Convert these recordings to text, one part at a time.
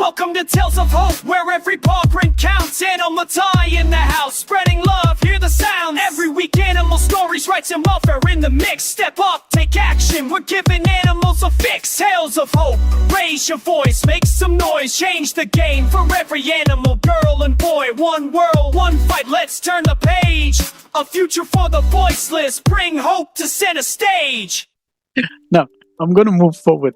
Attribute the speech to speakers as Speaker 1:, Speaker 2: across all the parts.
Speaker 1: Welcome to Tales of Hope, where every paw print counts. Animal tie in the house, spreading love, hear the sounds. Every week animal stories, right and welfare in the mix. Step up, take action, we're giving animals a fix. Tales of Hope, raise your voice, make some noise. Change the game for every animal, girl and boy. One world, one fight, let's turn the page. A future for the voiceless, bring hope to center stage.
Speaker 2: Now, I'm going to move forward.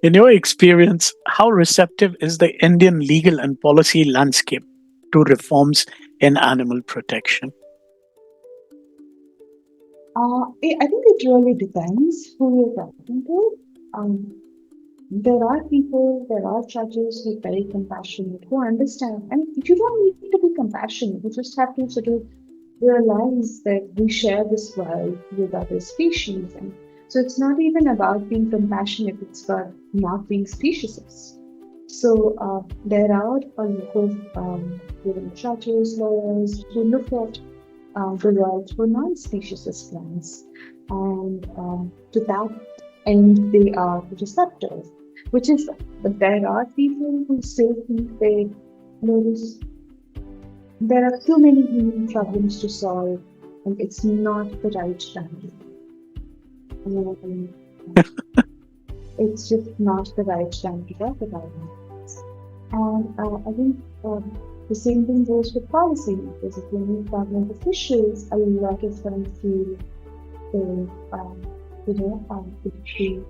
Speaker 2: In your experience, how receptive is the Indian legal and policy landscape to reforms in animal protection?
Speaker 3: I think it really depends who you're talking to. There are judges who are very compassionate, who understand. And you don't need to be compassionate. You just have to sort of realize that we share this world with other species. And so it's not even about being compassionate, it's about not being speciesist. So there are a lot of judges, lawyers who look at the world through non-speciesist lens. And to that end, they are receptive, which is, there are people who still think there are too many human problems to solve, and it's not the right time. It's just not the right time to talk about it. And I think the same thing goes with policy, because if you meet government officials, a lot of them feel if we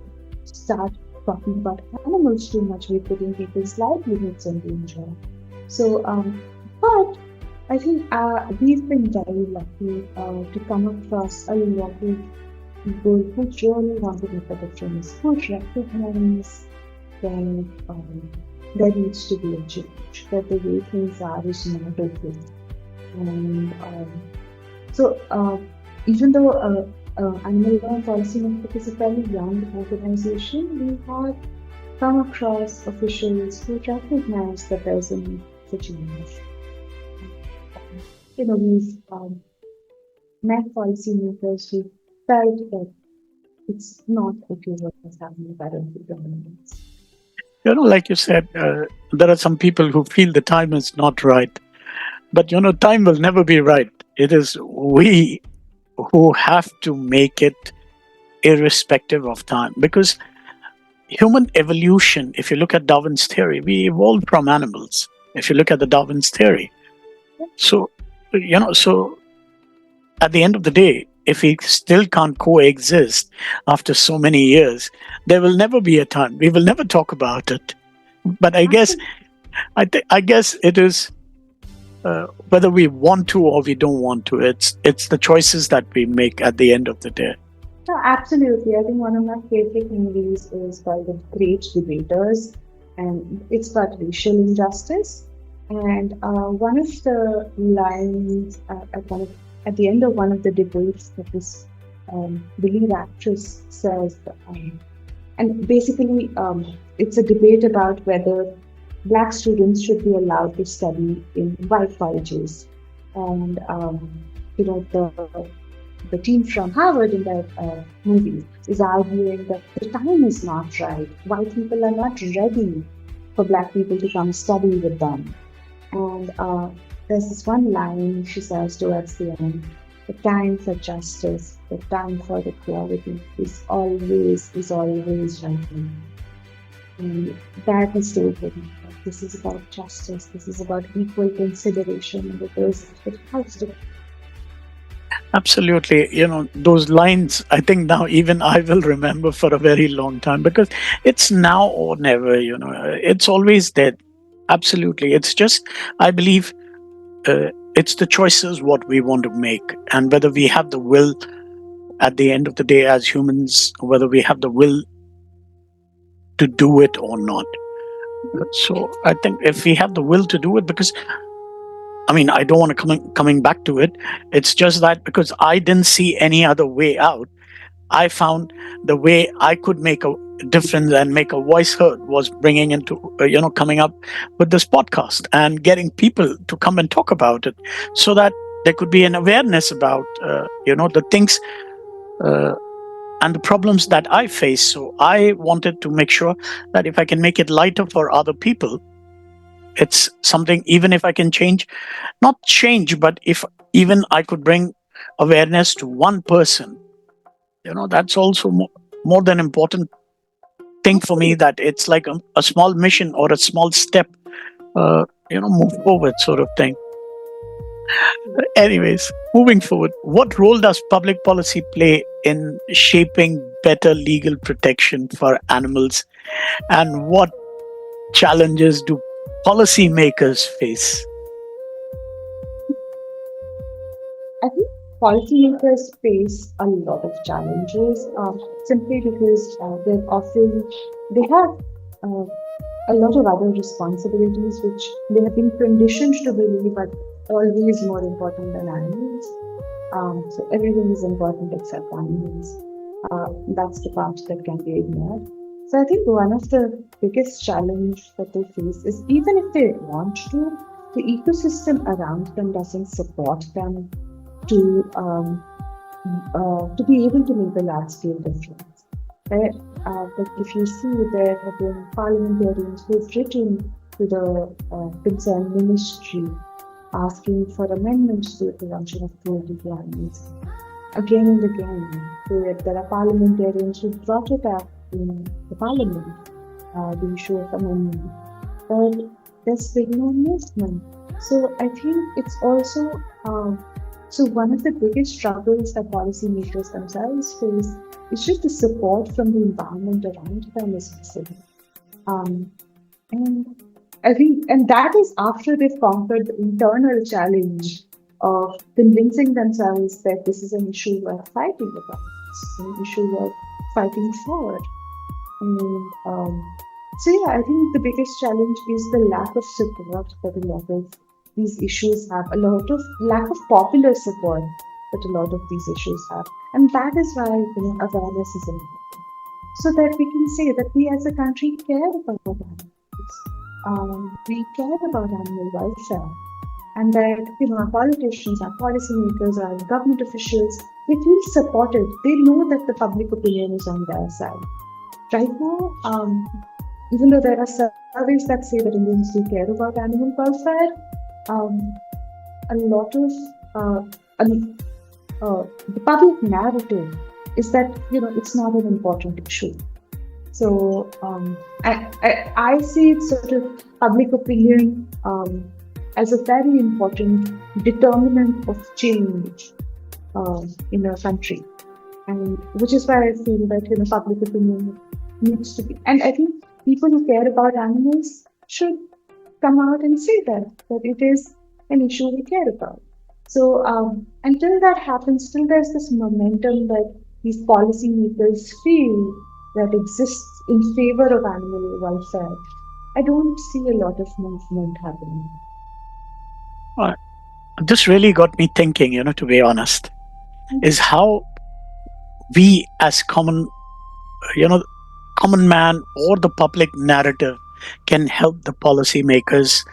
Speaker 3: start talking about animals too much, we're putting people's livelihoods in danger. So, but I think we've been very lucky to come across a lot of people who really want to make a difference, who recognize that there needs to be a change, that the way things are is not okay. And so even though Animal Law and Policy Network is a fairly young organization, we have come across officials who recognize that there's a need for change. We've met policymakers who felt that it's not okay what is happening currently to animals.
Speaker 2: Like you said, there are some people who feel the time is not right. But, time will never be right. It is we who have to make it irrespective of time. Because human evolution, if you look at Darwin's theory, we evolved from animals. If you look at the Darwin's theory. So at the end of the day, if we still can't coexist after so many years, there will never be a time. We will never talk about it. But I guess it is whether we want to or we don't want to. It's the choices that we make at the end of the day.
Speaker 3: No, absolutely. I think one of my favorite movies is called The Great Debaters, and it's about racial injustice. And one of the lines at the end of one of the debates that this the lead actress says, and basically it's a debate about whether Black students should be allowed to study in white colleges. And the team from Harvard in that movie is arguing that the time is not right. White people are not ready for Black people to come study with them. And there's this one line she says towards the end: the time for justice, the time for equality is always right now. And that has stayed with me. This is about justice, this is about equal consideration, because it has to.
Speaker 2: Absolutely. Those lines, I think now even I will remember for a very long time, because it's now or never, it's always there. Absolutely. It's just, I believe, it's the choices what we want to make, and whether we have the will at the end of the day as humans, whether we have the will to do it or not. So I think if we have the will to do it, because I don't want to coming back to it. It's just that because I didn't see any other way out, I found the way I could make a difference and make a voice heard was bringing into, coming up with this podcast and getting people to come and talk about it, so that there could be an awareness about, the things and the problems that I face. So I wanted to make sure that if I can make it lighter for other people, it's something, even if I can not change, but if even I could bring awareness to one person, that's also more than important thing for me, that it's like a small mission or a small step, move forward sort of thing. Anyways, moving forward, what role does public policy play in shaping better legal protection for animals, and what challenges do policymakers face?
Speaker 3: I think policymakers face a lot of challenges simply because they have uh, a lot of other responsibilities which they have been conditioned to believe are always more important than animals. So everything is important except animals. That's the part that can be ignored. So I think one of the biggest challenge that they face is, even if they want to, the ecosystem around them doesn't support them to be able to make a large scale difference. Right? But if you see, there have been parliamentarians who've written to the concerned ministry asking for amendments to the Prevention of Cruelty to Animals. Again and again, there are parliamentarians who brought it up in the parliament, the issue of amendment, but there's been no movement. So I think it's also so one of the biggest struggles that policymakers themselves face is just the support from the environment around them is missing. And I think, and that is after they've conquered the internal challenge of convincing themselves that this is an issue worth fighting about, it's an issue worth fighting for. And so yeah, I think the biggest challenge is the lack of support that a lot of these issues have, a lot of lack of popular support that a lot of these issues have. And that is why awareness is important. So that we can say that we as a country care about animals. We care about animal welfare. And that our politicians, our policymakers, our government officials, they feel supported. They know that the public opinion is on their side. Right now, even though there are surveys that say that Indians do care about animal welfare, a lot of the public narrative is that it's not an important issue. So I see it sort of public opinion as a very important determinant of change in a country, and which is why I feel that public opinion needs to be. And I think people who care about animals should come out and say that it is an issue we care about. So until that happens, still there's this momentum that these policymakers feel that exists in favor of animal welfare. I don't see a lot of movement happening.
Speaker 2: This really got me thinking, to be honest, is how we as common man or the public narrative can help the policymakers,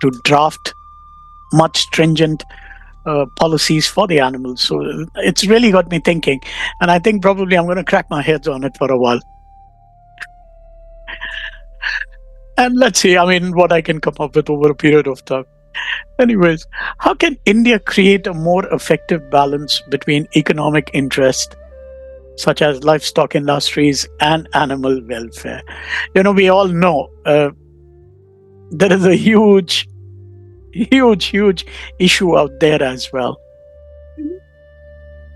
Speaker 2: to draft much stringent policies for the animals. So it's really got me thinking, and I think probably I'm going to crack my heads on it for a while. And let's see, what I can come up with over a period of time. Anyways, how can India create a more effective balance between economic interest, such as livestock industries, and animal welfare? We all know there is a huge issue out there as well.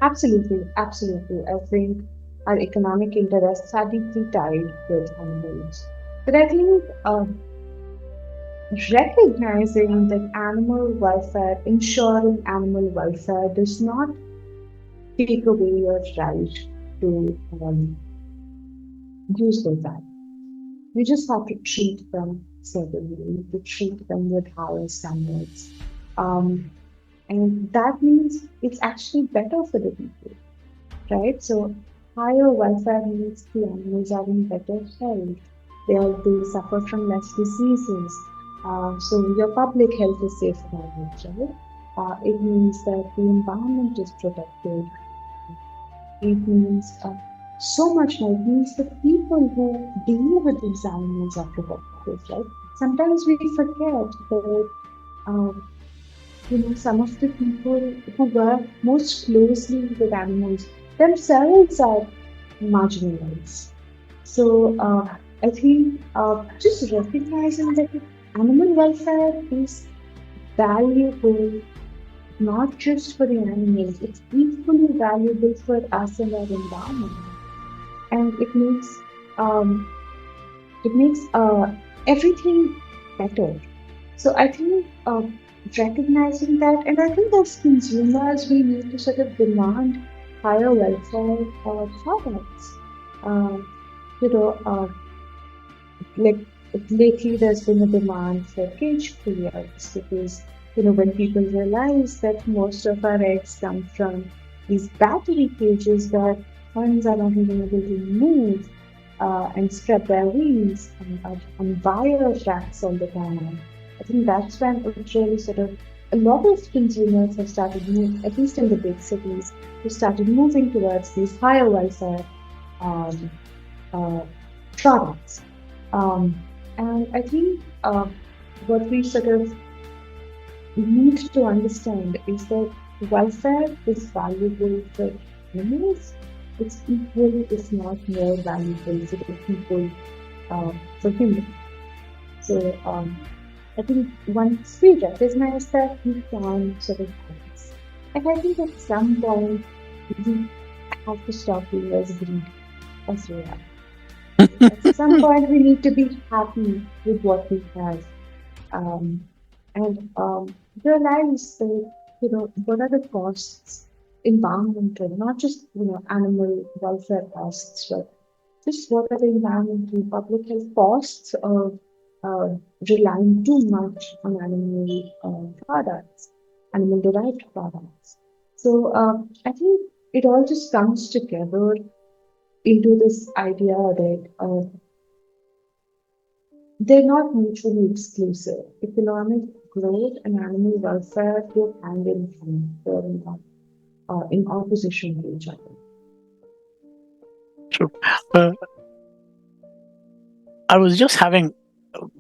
Speaker 3: Absolutely. I think our economic interests are deeply tied with animals. But I think recognizing that animal welfare, ensuring animal welfare does not take away your right to use those animals. You just have to treat them certainly. You have to treat them with higher standards. And that means it's actually better for the people, right? So higher welfare means the animals are in better health. They suffer from less diseases. So your public health is safeguarded, right? It means that the environment is protected. It means so much more. It means the people who deal with these animals are predators, right? Sometimes we forget that, some of the people who work most closely with animals themselves are marginalized. So I think just recognizing that animal welfare is valuable not just for the animals, it's equally valuable for us and our environment. And um, it makes everything better. So I think recognizing that, and I think as consumers, we need to sort of demand higher welfare products. Um, you know, like lately, there's been a demand for cage-free eggs because when people realize that most of our eggs come from these battery cages that hens are not even able to move and spread their wings and are on wire racks all the time. I think that's when it really sort of a lot of consumers have started moving, at least in the big cities, who started moving towards these higher welfare um, uh, products. Um, and I think what we sort of need to understand is that welfare is valuable for animals. It's equally, if not more, valuable for the people, for humans. So I think once we recognize that, we can sort of balance. And I think at some point, we have to stop being as greedy as we are. At some point, we need to be happy with what we have, um, and realize that what are the costs, environmental, not just animal welfare costs, but just what are the environmental public health costs of uh, relying too much on animal products, animal derived products. So I think it all just comes together into this idea that they're not mutually exclusive. Economic growth and animal welfare go hand in hand. They're in opposition to each other.
Speaker 2: True. Uh, I was just having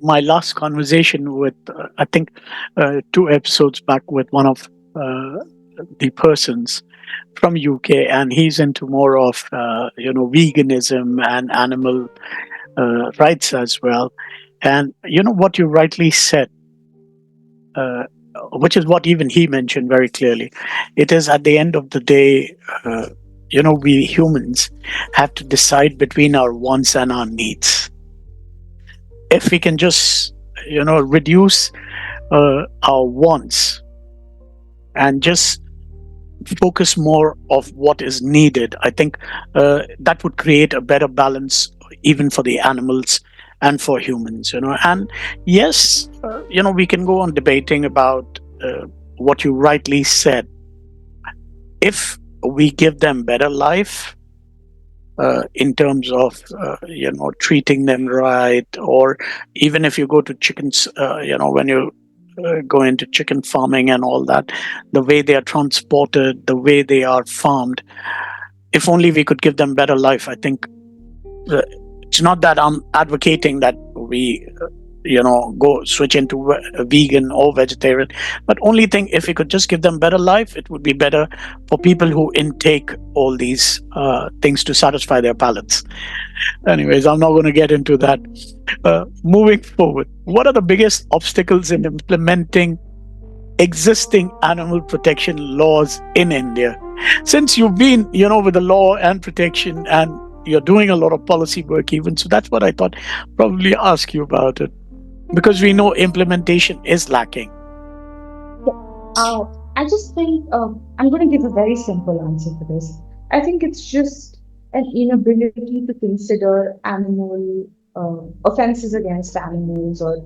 Speaker 2: my last conversation with, I think, 2 episodes back with one of the persons from UK, and he's into more of veganism and animal rights as well. And what you rightly said, uh, which is what even he mentioned very clearly. It is at the end of the day, we humans have to decide between our wants and our needs. If we can just reduce our wants and just focus more of what is needed, I think that would create a better balance even for the animals and for humans. And yes, we can go on debating about what you rightly said. If we give them better life, in terms of treating them right, or even if you go to chickens, when you go into chicken farming and all that, the way they are transported, the way they are farmed, if only we could give them better life, I think it's not that I'm advocating that we go switch into vegan or vegetarian, but only thing, if we could just give them better life, it would be better for people who intake all these things to satisfy their palates. Anyways, I'm not going to get into that. Moving forward, what are the biggest obstacles in implementing existing animal protection laws in India? Since you've been, with the law and protection, and you're doing a lot of policy work even, so that's what I thought probably ask you about it, because we know implementation is lacking.
Speaker 3: Uh, I just think I'm going to give a very simple answer for this. I think it's just an inability to consider animal offenses against animals or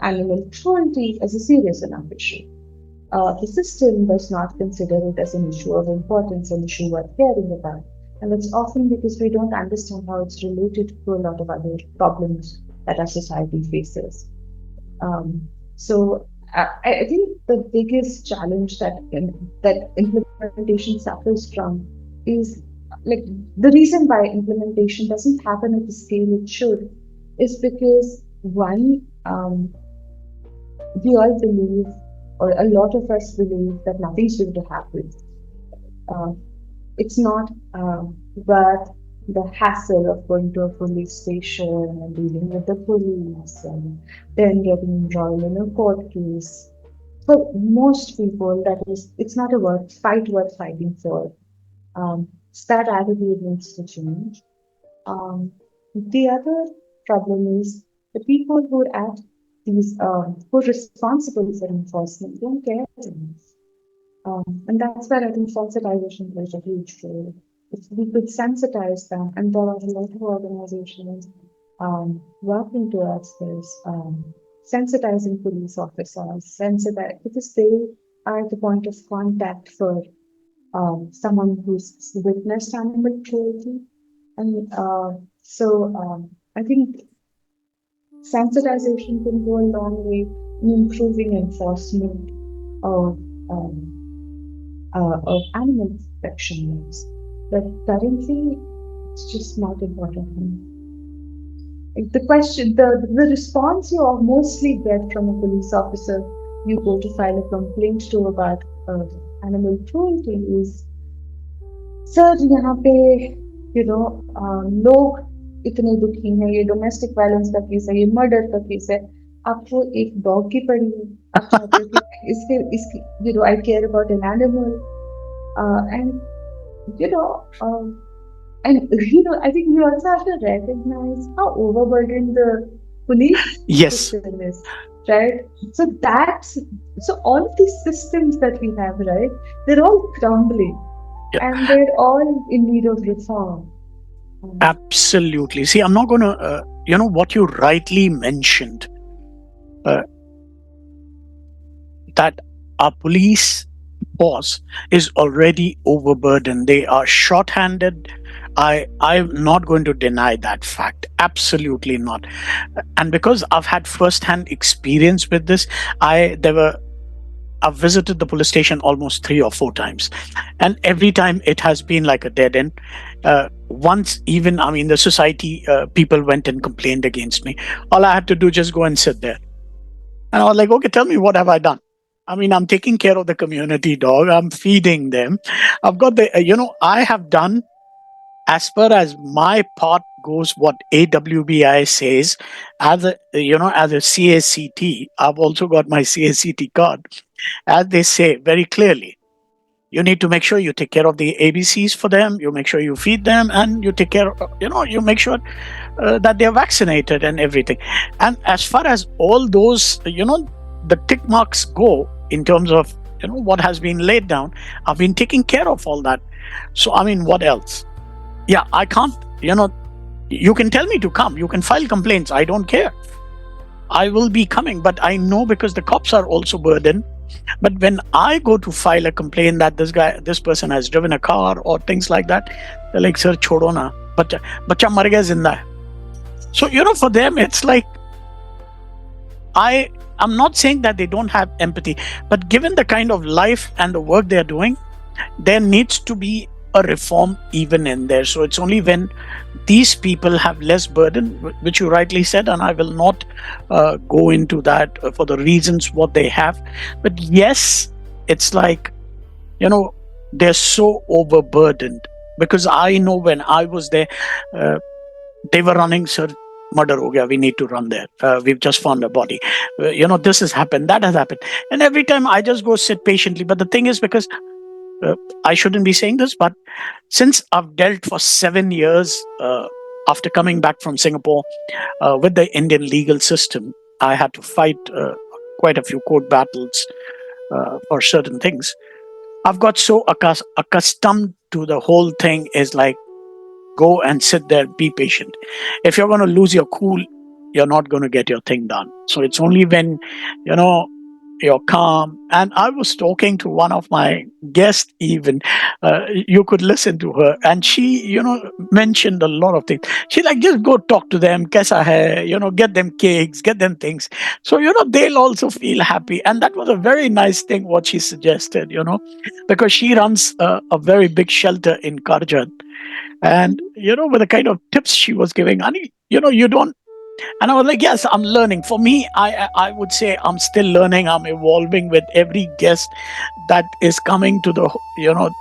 Speaker 3: animal cruelty as a serious enough issue. The system does not consider it as an issue of importance, an issue worth caring about. And it's often because we don't understand how it's related to a lot of other problems that our society faces. Um, so I think the biggest challenge that implementation suffers from is like the reason why implementation doesn't happen at the scale it should is because one, we all believe, or a lot of us believe, that nothing's going to happen. Uh, it's not worth the hassle of going to a police station and dealing with the police and then getting embroiled in a court case. For most people, that is, it's not a fight worth fighting for. That attitude needs to change. The other problem is the people who are at who are responsible for enforcement don't care enough. And that's where I think sensitization plays a huge role. If we could sensitize them, and there are a lot of organizations working towards this, sensitizing police officers, because they are the point of contact for someone who's witnessed animal cruelty. And I think sensitization can go a long way in improving enforcement of animal protection laws. But currently, it's just not important. The question, the response you mostly get from a police officer you go to file a complaint to about animal cruelty is, sir यहाँ पे लोग इतने दुखी हैं, ये domestic violence का case है, ये मर्डर का केस है, आपको एक डॉग की पड़ी है, आप चाहते हो कि इसके I care about an animal and I think we also have to recognize how overburdened the police system is, right? So all of these systems that we have, right, they're all crumbling. Yeah. And they're all in need of reform.
Speaker 2: Absolutely. See, I'm not going to, what you rightly mentioned, that our police force is already overburdened. They are short-handed. I'm not going to deny that fact. Absolutely not. And because I've had first-hand experience with this, I've visited the police station almost 3 or 4 times. And every time it has been like a dead end. Once even, the society people went and complained against me. All I had to do just go and sit there. And I was like, okay, tell me, what have I done? I'm taking care of the community dog. I'm feeding them. I've got I have done, as far as my part goes, what AWBI says, as a CACT, I've also got my CACT card. As they say very clearly, you need to make sure you take care of the ABCs for them, you make sure you feed them, and you take care of, you make sure that they're vaccinated and everything. And as far as all those, the tick marks go in terms of, what has been laid down, I've been taking care of all that. So, what else? Yeah, I can't, you can tell me to come, you can file complaints, I don't care. I will be coming, but I know, because the cops are also burdened. But when I go to file a complaint that this person has driven a car or things like that, they're like, sir, chodo na, bacha mar gaya zinda hai. So, for them, it's like, I'm not saying that they don't have empathy, but given the kind of life and the work they're doing, there needs to be a reform even in there. So it's only when these people have less burden, which you rightly said, and I will not go into that for the reasons what they have. But yes, it's like, they're so overburdened, because I know when I was there, they were running, sir, murder ho gaya, we need to run there. We've just found a body. This has happened, that has happened. And every time I just go sit patiently. But the thing is, because I shouldn't be saying this, but since I've dealt for 7 years after coming back from Singapore with the Indian legal system, I had to fight quite a few court battles for certain things. I've got so accustomed to the whole thing, is like, go and sit there, be patient. If you're going to lose your cool, you're not going to get your thing done. So it's only when, you're calm. And I was talking to one of my guests, even you could listen to her, and she, mentioned a lot of things. She like, just go talk to them, kaisa hai, get them cakes, get them things. So, they'll also feel happy. And that was a very nice thing what she suggested, because she runs a very big shelter in Karjan. And, with the kind of tips she was giving, Ani, you don't, and I was like, yes, I'm learning. For me, I would say I'm still learning. I'm evolving with every guest that is coming to the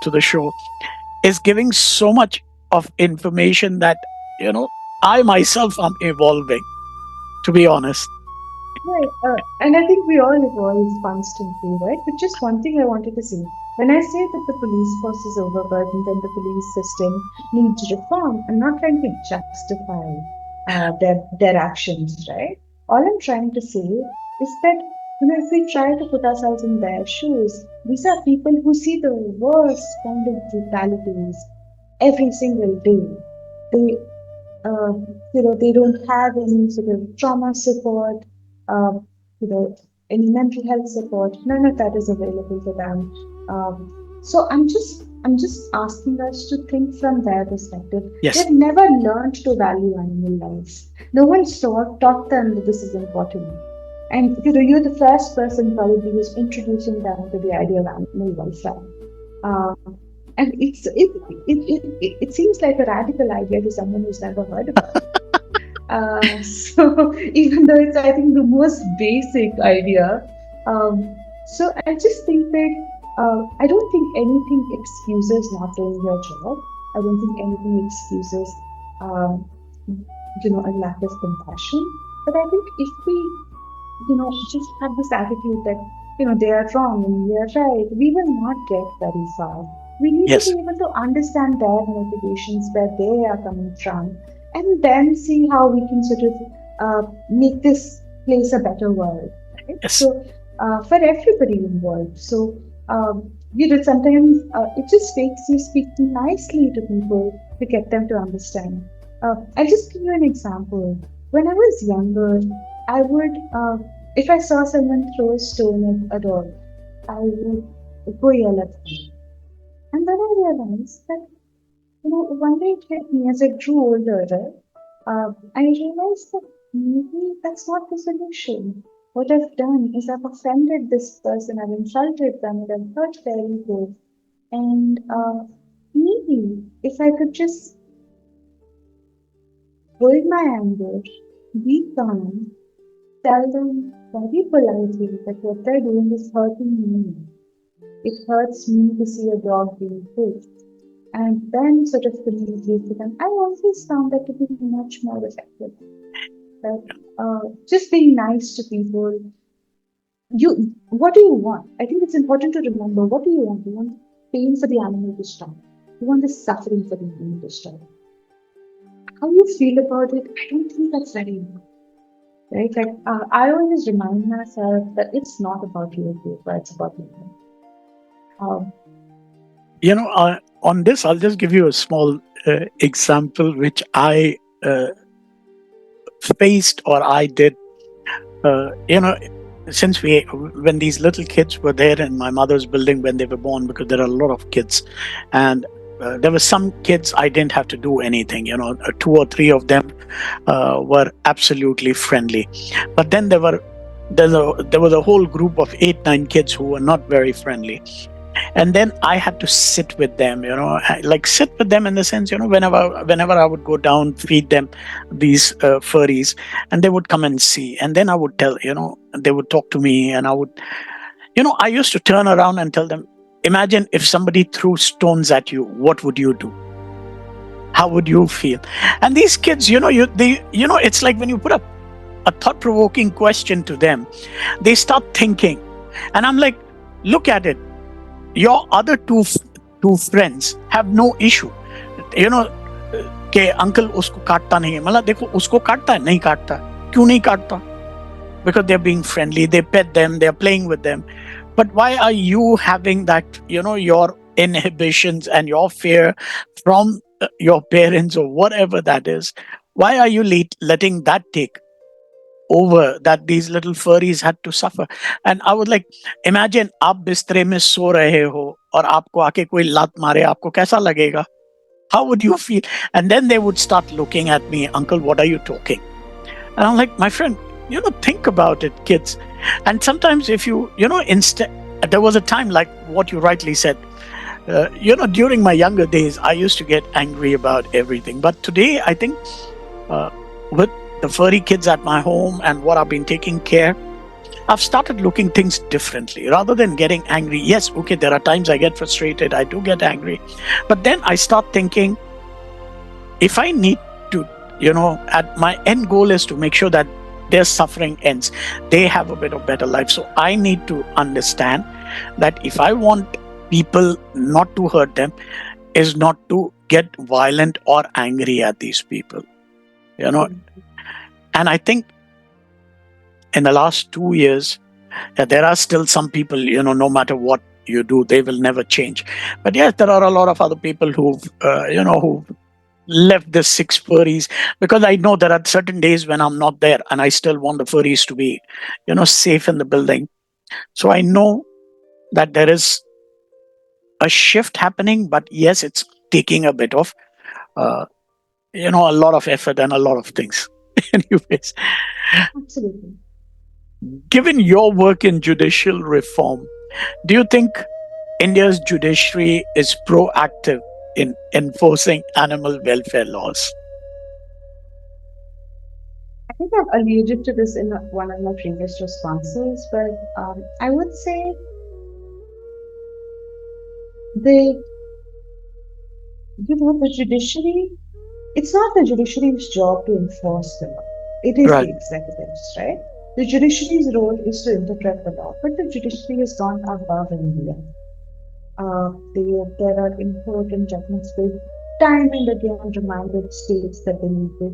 Speaker 2: to the show, is giving so much of information that you know I myself am evolving. To be honest,
Speaker 3: Right. And I think we all evolve constantly, right? But just one thing I wanted to say. When I say that the police force is overburdened and the police system needs reform, I'm not trying to justify their actions, right? All I'm trying to say is that if we try to put ourselves in their shoes, these are people who see the worst kind of brutalities every single day. They uh, they don't have any sort of trauma support, uh, you know, any mental health support. None of that is available to them. So I'm just asking us to think from their perspective.
Speaker 2: yes,
Speaker 3: They've never learned to value animal lives. No one taught them that this is important. And you're the first person probably who's introducing them to the idea of animal welfare. Uh, and it seems like a radical idea to someone who's never heard about it. So even though it's, I think, the most basic idea, so I just think that I don't think anything excuses not doing your job. I don't think anything excuses, um, a lack of compassion. But I think if we, just have this attitude that, they are wrong and we are right, we will not get very far. We need to be
Speaker 2: yes,
Speaker 3: able to understand their motivations, where they are coming from, and then see how we can sort of make this place a better world. Right?
Speaker 2: yes,
Speaker 3: So, for everybody involved. So, sometimes it just takes you speaking nicely to people to get them to understand. I'll just give you an example. When I was younger, I would, if I saw someone throw a stone at a dog, I would go yell at them. And then I realized that, one day it hit me as I grew older, right? I realized that maybe that's not the solution. What I've done is I've offended this person, I've insulted them, and I've hurt their ego. And maybe if I could just hold my anger, be calm, tell them very politely that what they're doing is hurting me. It hurts me to see a dog being killed. And then sort of communicate with them. I always found that to be much more effective. That just being nice to people. What do you want? I think it's important to remember, what do you want? You want pain for the animal to stop. You want the suffering for the animal to stop. How you feel about it, I don't think that's very important. Right? Like I always remind myself that it's not about you, but it's about me. Um,
Speaker 2: on this, I'll just give you a small example which I faced or I did. Uh, you know, since when these little kids were there in my mother's building when they were born, because there are a lot of kids, and there were some kids I didn't have to do anything. Two or three of them were absolutely friendly, but then there was a whole group of 8, 9 kids who were not very friendly. And then I had to sit with them, like sit with them in the sense, whenever I would go down, feed them these furries, and they would come and see, and then I would tell, they would talk to me, and I used to turn around and tell them, imagine if somebody threw stones at you, what would you do? How would you feel? And these kids, it's like when you put a thought-provoking question to them, they start thinking, and I'm like, look at it. Your other two friends have no issue, कि uncle उसको काटता नहीं है, मतलब देखो उसको काटता है, नहीं काटता, क्यों नहीं काटता? Because they're being friendly, they pet them, they're playing with them. But why are you having that, your inhibitions and your fear from your parents or whatever that is? Why are you letting that take? over that these little furries had to suffer. And I was like, imagine आप बिस्तरे में सो रहे हो और आपको आके कोई लात मारे, आपको कैसा लगेगा? How would you feel? And then they would start looking at me, Uncle, what are you talking? And I'm like, my friend, think about it, kids. And sometimes if instead, there was a time like what you rightly said, during my younger days, I used to get angry about everything. But today, I think with the furry kids at my home and what I've been taking care, I've started looking things differently rather than getting angry. Yes, okay, there are times I get frustrated, I do get angry. But then I start thinking, if I need to, at my end goal is to make sure that their suffering ends. They have a bit of better life. So I need to understand that if I want people not to hurt them, is not to get violent or angry at these people. And I think in the last 2 years, there are still some people, no matter what you do, they will never change. But yes, there are a lot of other people who've left the 6 furries, because I know there are certain days when I'm not there and I still want the furries to be, safe in the building. So I know that there is a shift happening, but yes, it's taking a bit of, a lot of effort and a lot of things. Anyways,
Speaker 3: Absolutely.
Speaker 2: given your work in judicial reform, do you think India's judiciary is proactive in enforcing animal welfare laws?
Speaker 3: I think I've alluded to this in one of my previous responses, but I would say the the judiciary. It's not the judiciary's job to enforce the law. It is
Speaker 2: Right.
Speaker 3: the executive's, right? The judiciary's role is to interpret the law, but the judiciary has gone above and beyond. There are important judgments with time and again reminded states that they need to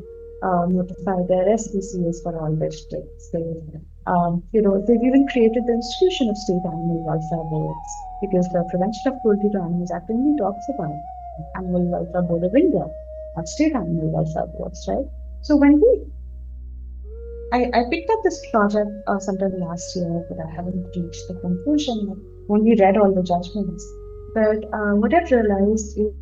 Speaker 3: notify their SPCAs for all their states. They've even created the institution of state animal welfare boards, because the Prevention of Cruelty to Animals Act only talks about Animal Welfare Board of India, not state animal welfare boards, right? So I picked up this project sometime last year, but I haven't reached the conclusion. I've only read all the judgments. But what I've realized is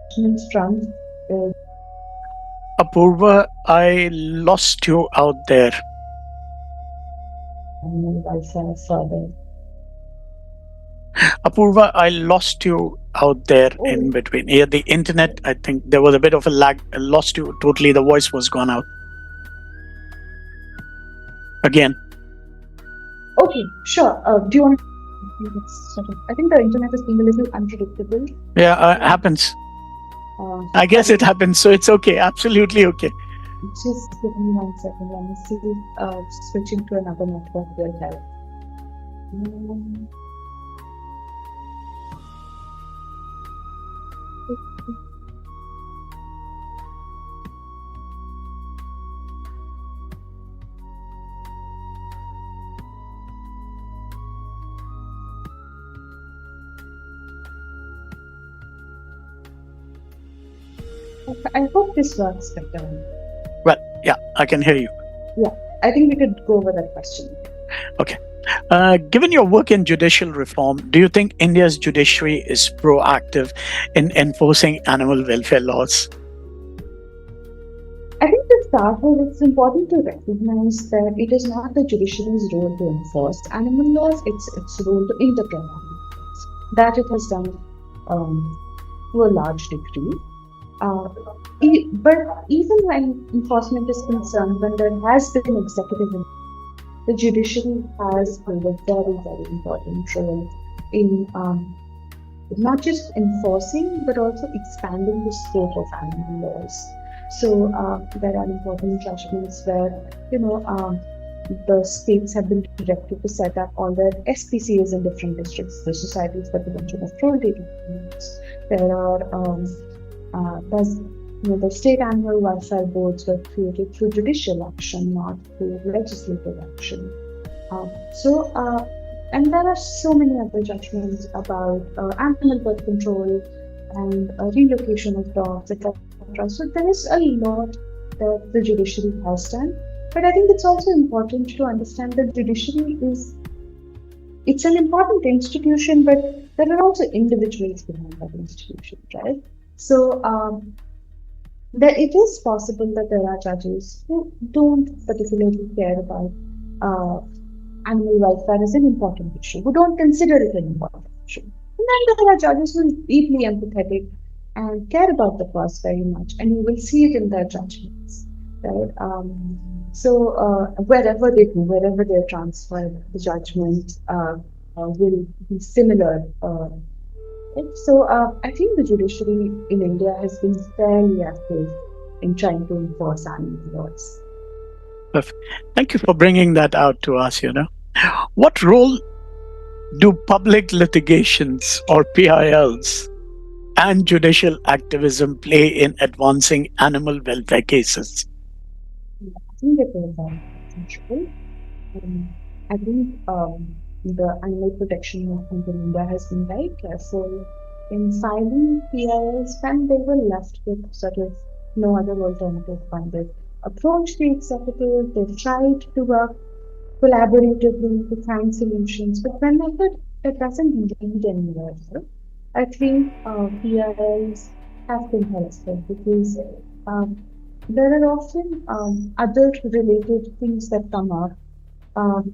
Speaker 3: judgments from
Speaker 2: Apoorva, I lost you out there.
Speaker 3: animal welfare further.
Speaker 2: Apoorva, I lost you out there in between. Yeah, the internet, I think there was a bit of a lag. I lost you totally. The voice was gone out. Again.
Speaker 3: Okay, sure. Do you want I think the internet is being a little unpredictable.
Speaker 2: Yeah, it happens. I guess it happens, so it's okay. Absolutely okay.
Speaker 3: Just give me 1 second. Let me see. Switching to another network will help. I hope this works better.
Speaker 2: Well, yeah, I can hear you.
Speaker 3: Yeah, I think we could go over that question.
Speaker 2: Okay. Given your work in judicial reform, do you think India's judiciary is proactive in enforcing animal welfare laws?
Speaker 3: I think to start with, it's important to recognize that it is not the judiciary's role to enforce animal laws, it's its role to interpret animal laws. That it has done to a large degree. But even when enforcement is concerned, when there has been executive, the judiciary has played a very, very important role in not just enforcing, but also expanding the scope of animal laws. So there are important judgments where, the states have been directed to set up all their SPCAs in different districts, the Societies for Prevention of Cruelty to Animals. There are the state animal welfare boards were created through judicial action, not through legislative action. And there are so many other judgments about animal birth control, and relocation of dogs, etc. So there is a lot that the judiciary has done. But I think it's also important to understand that judiciary is it's an important institution, but there are also individuals behind that institution, right? So that it is possible that there are judges who don't particularly care about uh, animal welfare as an important issue, who don't consider it an important issue. And then there are judges who are deeply empathetic and care about the cause very much, and you will see it in their judgments, right? Wherever they go, wherever they're transferred, the judgment will be similar. I think the judiciary in India has been fairly active in trying to enforce animal laws.
Speaker 2: Perfect. Thank you for bringing that out to us. What role do public litigations or PILs and judicial activism play in advancing animal welfare cases?
Speaker 3: I think it is essential. Um, I think the animal protection movement in India has been very careful in filing PILs when they were left with sort of no other alternative when they approached the executive, they tried to work collaboratively to find solutions, but whenever it doesn't lead anywhere, right? I think PILs have been helpful because um, there are often other related things that come up um,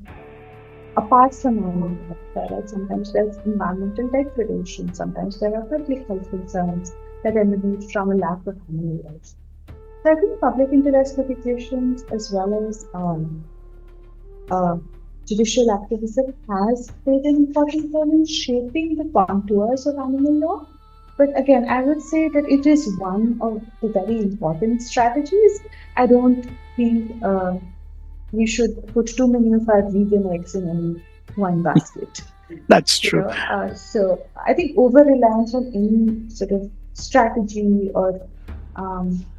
Speaker 3: apart from animal welfare. Right? Sometimes there's environmental degradation, sometimes there are public health concerns that emanate from a lack of animal rights. So I think public interest litigations as well as uh, judicial activism has played an important role in shaping the contours of animal law. But again, I would say that it is one of the very important strategies. I don't think we should put too many of our vegan eggs in any one basket.
Speaker 2: That's true.
Speaker 3: So I think over reliance on any sort of strategy or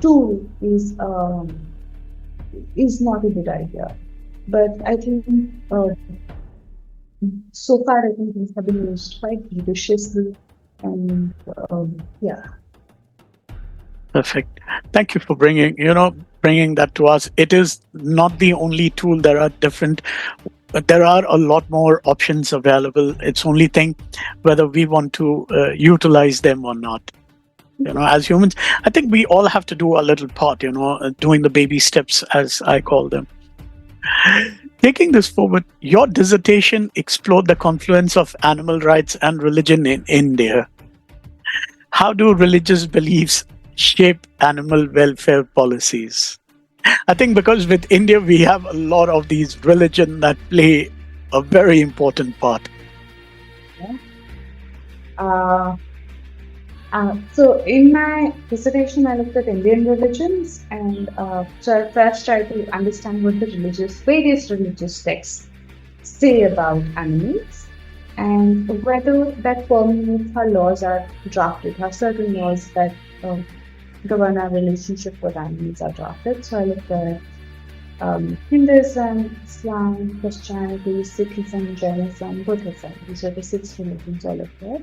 Speaker 3: tool is not a good idea. But I think uh, so far, I think these have been used quite judiciously, and yeah.
Speaker 2: Perfect. Thank you for bringing that to us. It is not the only tool. There are a lot more options available. It's only thing whether we want to utilize them or not. As humans, I think we all have to do a little part. Doing the baby steps, as I call them. Taking this forward, your dissertation explored the confluence of animal rights and religion in India. How do religious beliefs shape animal welfare policies? I think because with India, we have a lot of these religion that play a very important part.
Speaker 3: Uh, so in my dissertation, I looked at Indian religions, and so I first tried to understand what the various religious texts say about animals, and whether that permeates how laws are drafted, how certain laws that govern our relationship with animals are drafted. So I looked at Hinduism, Islam, Christianity, Sikhism, Jainism, Buddhism. These are the 6 religions I looked at.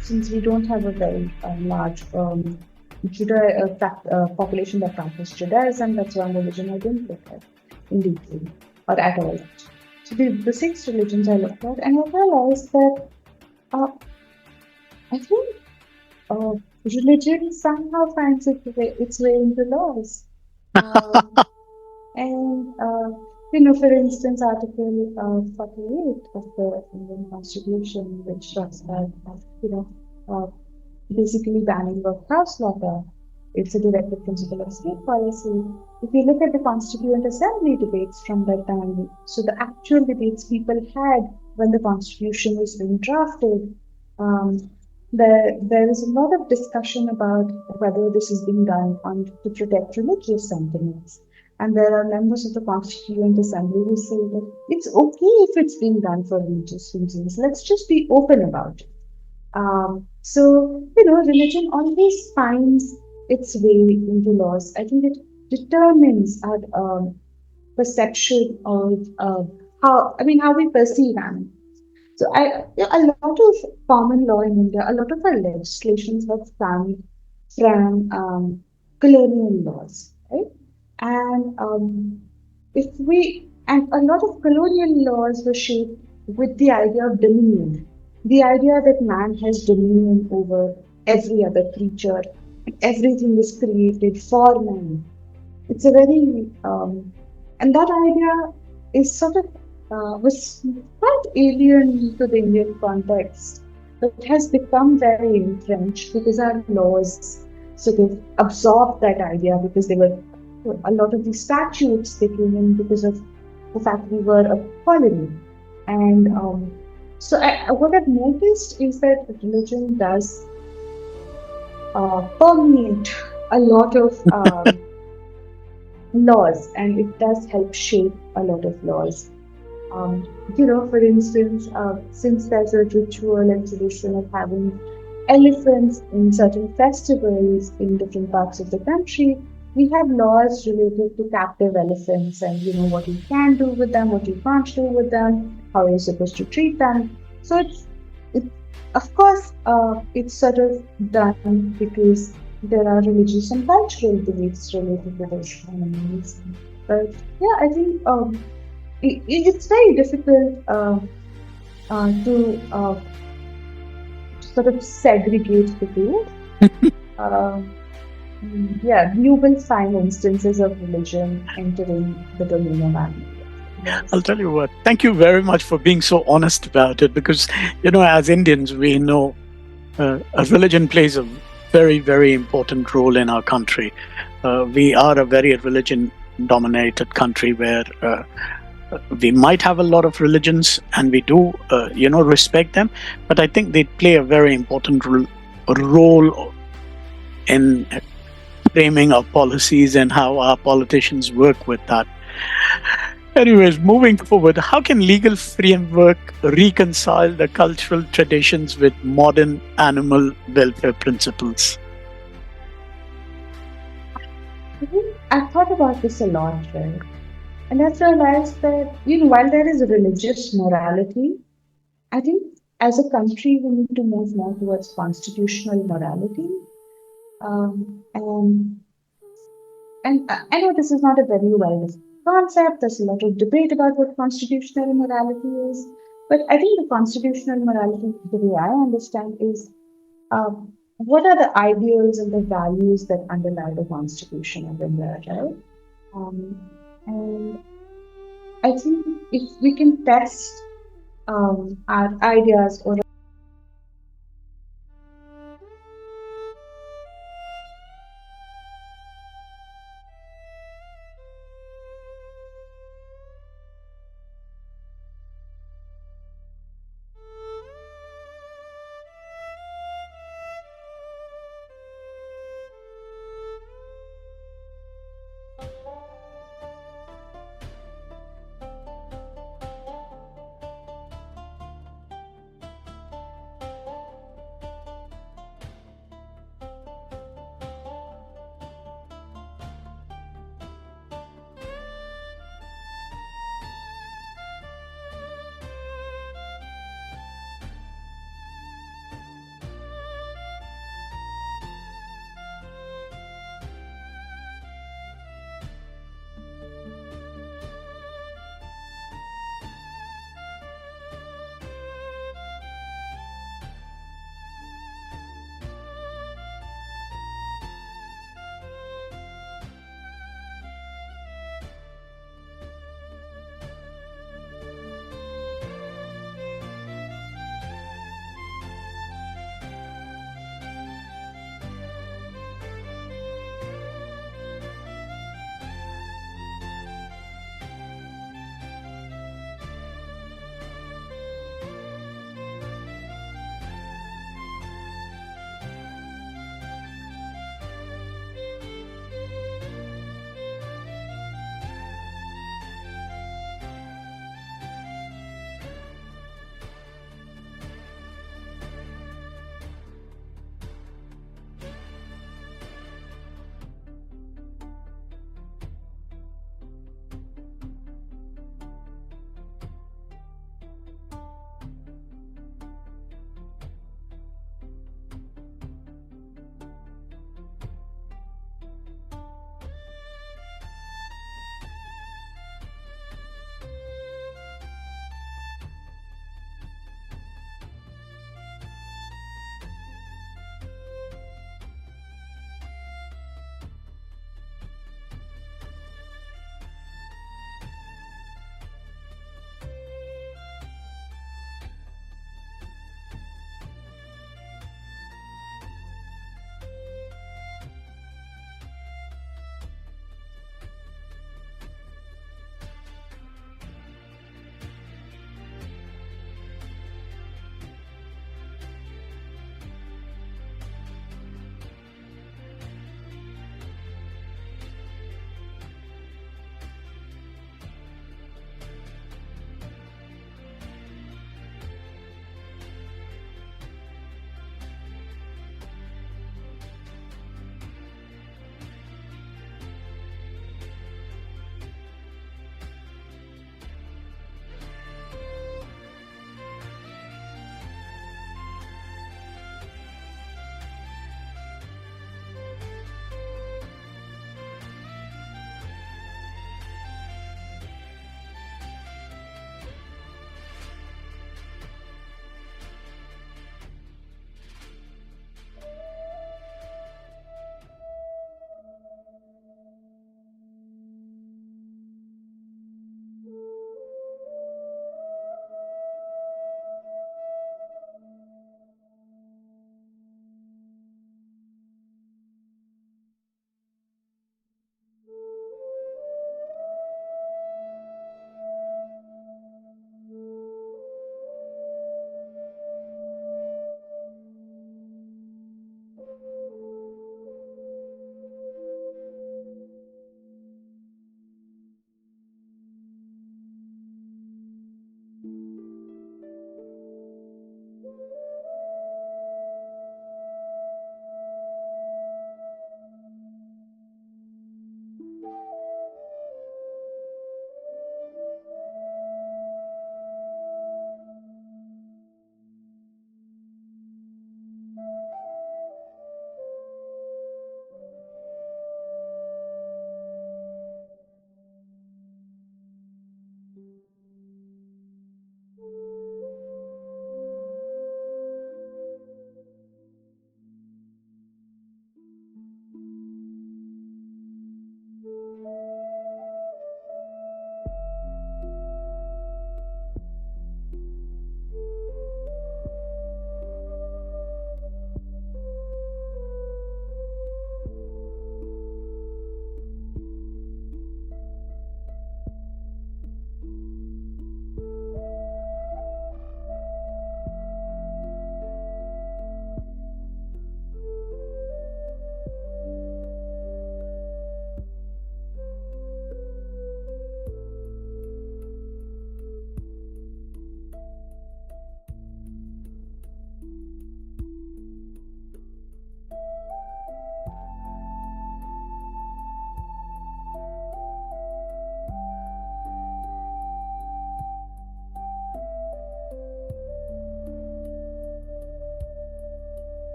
Speaker 3: Since we don't have a very large population that practices Judaism, that's one religion I didn't look at in detail or at all. So the 6 religions I looked at, and I realized that uh, I think religion somehow finds its way into laws. And for instance, Article 48 of the Indian Constitution, which talks about basically banning of cow slaughter. It's a directive principle of state policy. If you look at the Constituent Assembly debates from that time, so the actual debates people had when the Constitution was being drafted, there is a lot of discussion about whether this is being done to protect religious sentiments. And there are members of the Constituent Assembly who say that it's okay if it's being done for religious reasons. Let's just be open about it. Religion always finds its way into laws. I think it determines our perception of how we perceive animals. A lot of common law in India, a lot of our legislations have come from colonial laws, right? And if we and a lot of colonial laws were shaped with the idea of dominion, the idea that man has dominion over every other creature, and everything is created for man. It's a very and that idea is sort of was quite alien to the Indian context, but has become very entrenched because our laws sort of absorbed that idea because they were a lot of these statutes they came in because of the fact we were a colony. And what I've noticed is that religion does permeate a lot of laws, and it does help shape a lot of laws. For instance, since there's a ritual and tradition of having elephants in certain festivals in different parts of the country, we have laws related to captive elephants and what you can do with them, what you can't do with them, how you're supposed to treat them. So it of course it's sort of done because there are religious and cultural beliefs related to those animals. But yeah, I think it's very difficult to sort of segregate the two. Um, yeah, you will find instances of religion entering the domain of animal.
Speaker 2: I'll
Speaker 3: Yes.
Speaker 2: tell you what, thank you very much for being so honest about it because, as Indians, we know a religion plays a very, very important role in our country. We are a very religion dominated country where we might have a lot of religions and we do, respect them, but I think they play a very important role in framing our policies and how our politicians work with that. Anyways, moving forward, how can legal framework reconcile the cultural traditions with modern animal welfare principles?
Speaker 3: I think I've thought about this a lot, right? And I've realized that, while there is religious morality, I think as a country we need to move more towards constitutional morality. And I know this is not a very well defined concept. There's a lot of debate about what constitutional morality is. But I think the constitutional morality, the way I understand, is what are the ideals and the values that underlie the Constitution of India, right? Um, and I think if we can test our ideas or